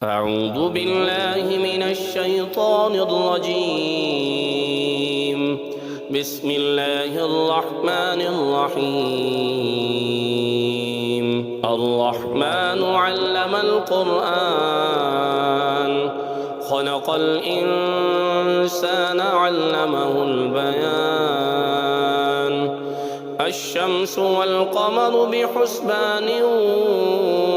أعوذ بالله من الشيطان الرجيم. بسم الله الرحمن الرحيم. الرحمن علم القرآن خلق الإنسان علمه البيان. الشمس والقمر بحسبان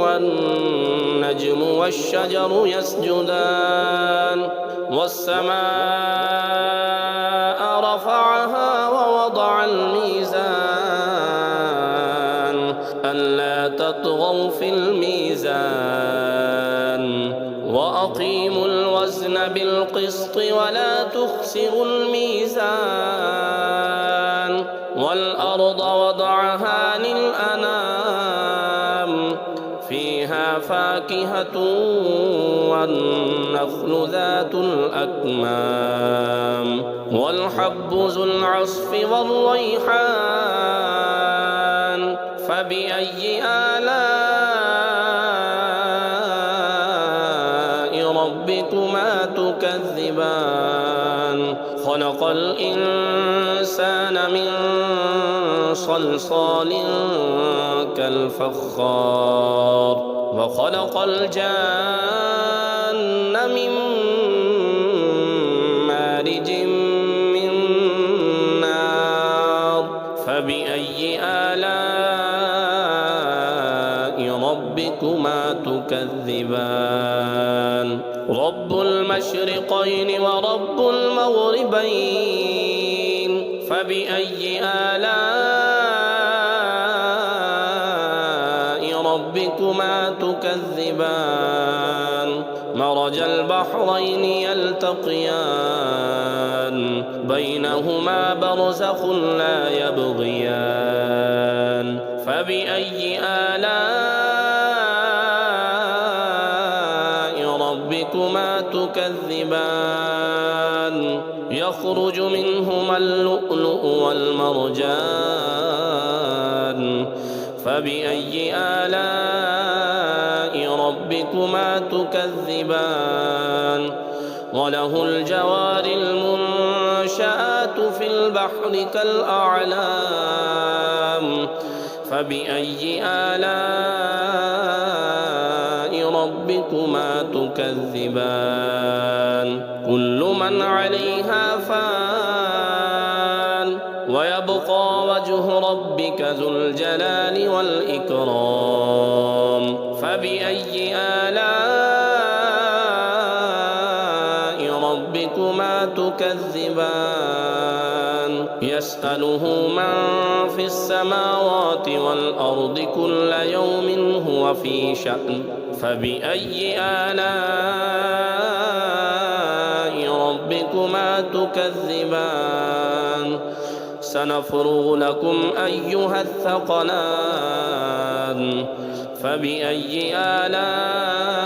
والنجم والشجر يسجدان. والسماء رفعها ووضع الميزان ألا تطغوا في الميزان وأقيموا الوزن بالقسط ولا تخسروا الميزان. والأرض وضعها للأنام فيها فاكهة والنخل ذات الأكمام والحب ذو العصف والريحان. فبأي آلاء ربكما تكذبان؟ خلق الإنسان من صلصال كالفخار وخلق الجان من مارج من نار. فبأي آلاء ربكما تكذبان؟ رب المشرقين ورب المغربين. فبأي آلاء ربكما تكذبان؟ مرج البحرين يلتقيان بينهما برزخ لا يبغيان. فبأي آلاء ربكما تكذبان؟ يخرج منهما اللؤلؤ والمرجان. فبأي آلاء ربكما تكذبان؟ وله الجوار المنشآت في البحر كالأعلام. فبأي آلاء ربكما تكذبان؟ كل من عليها فان ويبقى وجه ربك ذو الجلال والإكرام. فبأي آلاء ربكما تكذبان؟ يسأله من في السماوات والأرض كل يوم هو في شأن. فبأي آلاء ربكما تكذبان؟ سنفرغ لكم أيها الثقلان. فبأي آلاء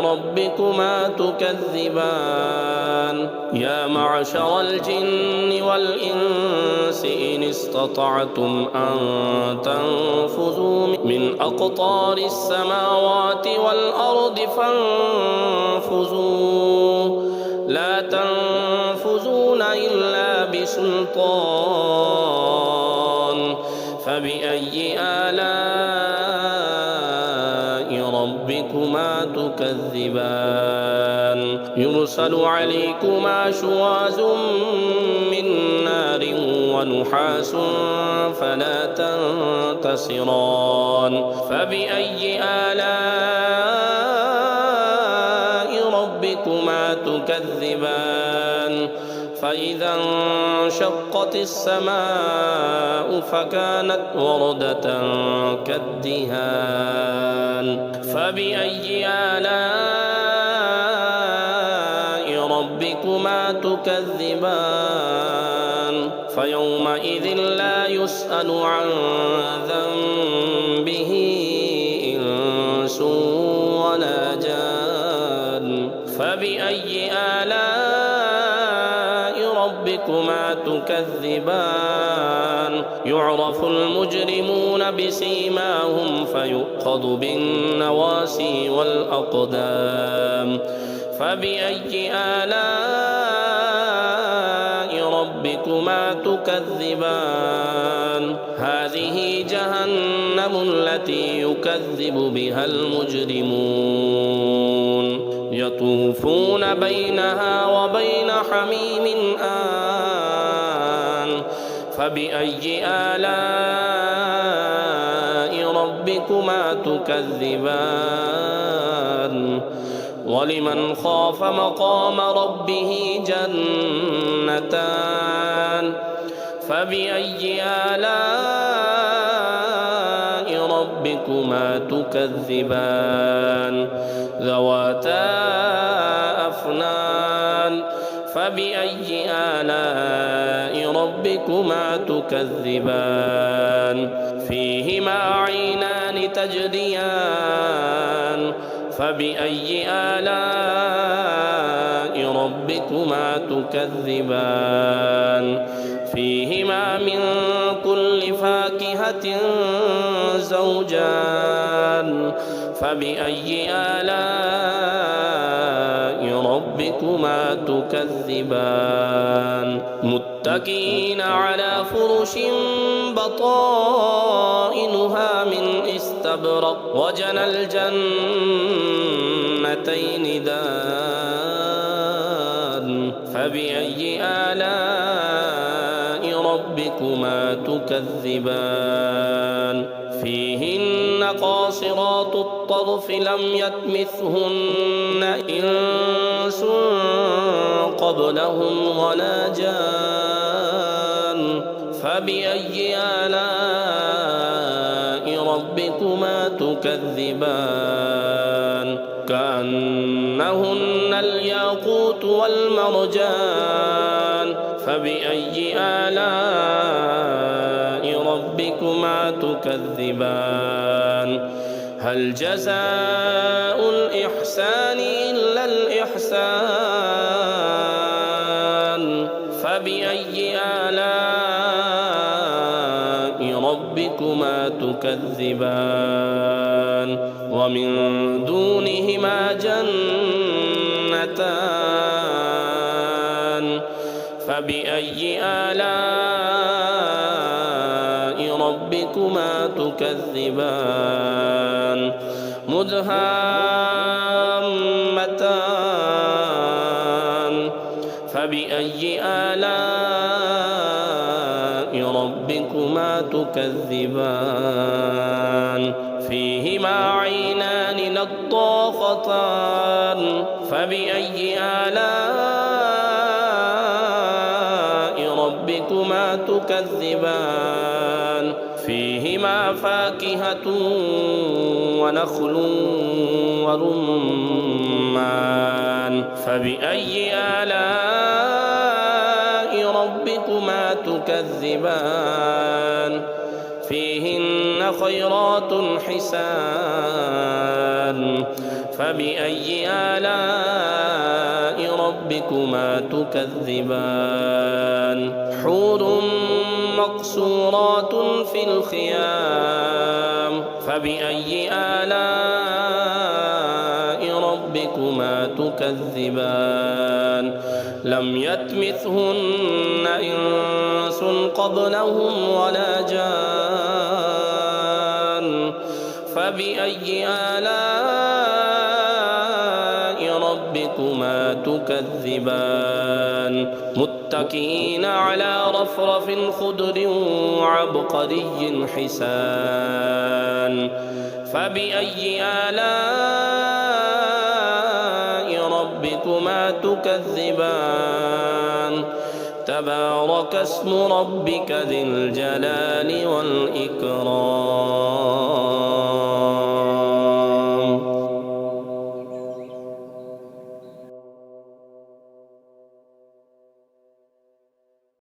ربكما تكذبان؟ يا معشر الجن والإنس إن استطعتم أن تنفذوا من أقطار السماوات والأرض فانفذوا لا تنفذون إلا بسلطان. فبأي آلاء ربكما تكذبان؟ يرسل عليكما شواظ من نار ونحاس فلا تنتصران. فبأي آلاء ربكما تكذبان؟ فإذا انشقت السماء فكانت وردة كالدهان. فبأي آلاء ربكما تكذبان؟ فيومئذ لا يسأل عن ذنبه إنس ولا جان. فبأي آلاء ربكما تكذبان يعرف المجرمون بسيماهم فيؤخذ بالنواسي والأقدام فبأي آلاء ربكما تكذبان هذه جهنم التي يكذب بها المجرمون يطوفون بينها وبين حميم آن فبأي آلاء ربكما تكذبان ولمن خاف مقام ربه جنتان فبأي آلاء ربكما تكذبان ذواتا أفنان فبأي آلاء ربكما تكذبان فيهما عينان تجريان فبأي آلاء ربكما تكذبان فيهما من كل فاكهة زوجان فبأي آلاء ربكما تكذبان متكئين على فرش بطائنها من استبرق وجنى الجنتين دان فبأي آلاء ربكما تكذبان فيهن قاصرات الطرف لم يطمثهن إنس قبلهم ولا جان فبأي آلاء ربكما تكذبان كأنهن الياقوت والمرجان فبأي آلاء ربكما تكذبان هل جزاء الإحسان إلا الإحسان فبأي آلاء ربكما تكذبان ومن دونهما جنتان فبأي آلاء ربكما تكذبان مدهامتان فبأي آلاء ربكما تكذبان فيهما عينان نضاختان فبأي آلاء ربكما تكذبان فيهما فاكهة ونخل ورمان فبأي آلاء ربكما تكذبان فيهن خيرات حسان فبأي آلاء ربكما تكذبان حور مقصورات في الخيام فبأي آلاء ربكما تكذبان لم يطمثهن إنس قبلهم ولا جان فبأي آلاء ربكما تكذبان متكئين على رفرف خضر وعبقري حسان فبأي آلاء ربكما تكذبان تبارك اسم ربك ذي الجلال والإكرام